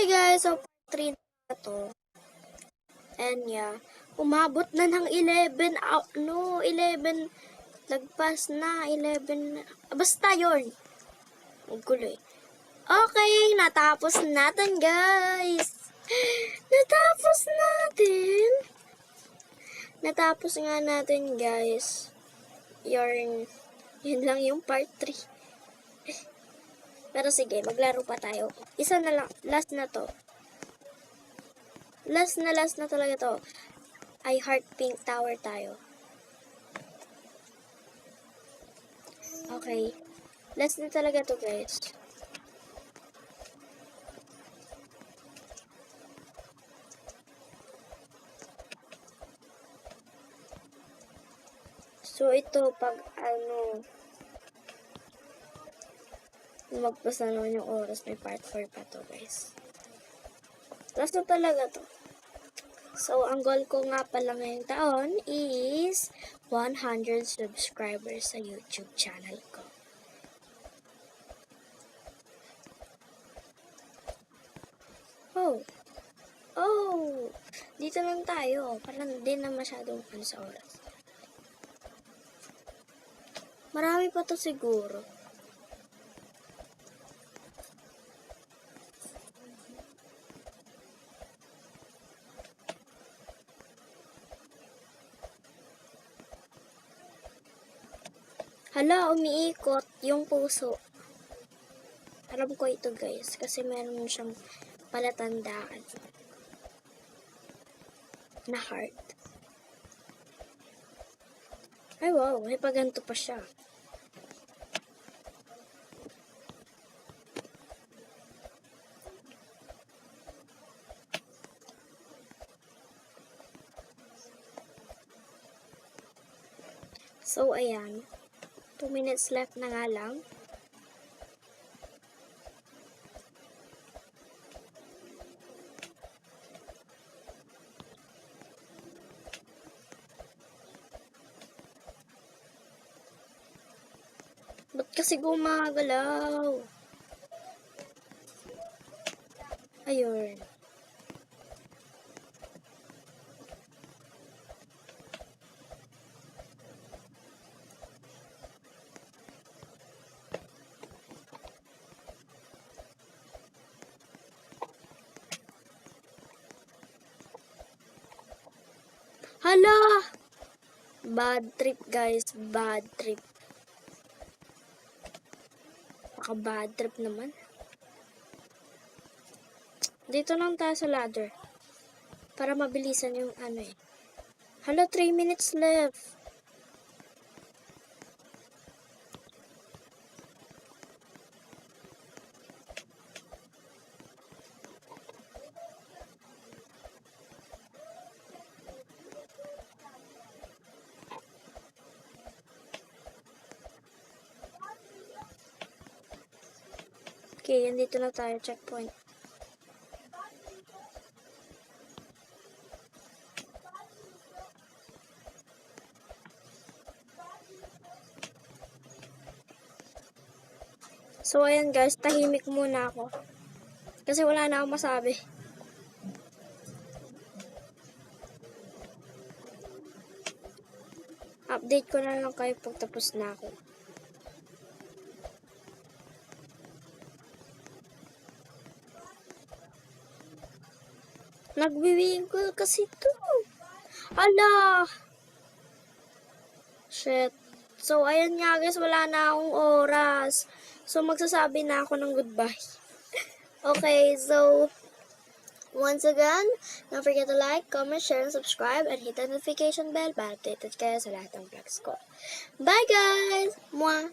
Okay guys, so part 3 na to. And yeah, umabot na ng 11, 11, lagpas na, 11, basta yun. Ang gulo eh. Okay, natapos natin guys. Natapos natin. Natapos nga natin guys. Yun lang yung part 3. Pero sige, maglaro pa tayo. Isa na lang, last na to. Last na talaga to. I Heart Pink Tower tayo. Okay. Last na talaga to guys. So ito pag magpasa naman yung oras, may part 4 pa to guys. Last na talaga to. So, ang goal ko nga pala ngayong taon is 100 subscribers sa YouTube channel ko. Oh! Dito lang tayo. Parang hindi na masyadong sa oras. Marami pa to siguro. Hala, umiikot yung puso. Alam ko ito guys, kasi meron siyang palatandaan na heart. Ay wow, may paganto pa siya. So ayan. 2 minutes left na nga lang. Ba't kasi gumagalaw? Ayun. Hala! Bad trip guys, bad trip. Bad trip naman. Dito lang tayo sa ladder. Para mabilisan yung eh. Hala, 3 minutes left. Okay, andito na tayo, checkpoint. So, ayan guys, tahimik muna ako. Kasi wala na akong masabi. Update ko na lang kayo pag tapos na ako. Nagwiwiggle kasi to. Ala! Shit. So, ayan nga guys, wala na akong oras. So, magsasabi na ako ng goodbye. Okay, so, once again, don't forget to like, comment, share, and subscribe, and hit the notification bell para updated kayo sa lahat ng vlogs ko. Bye guys! Mwah!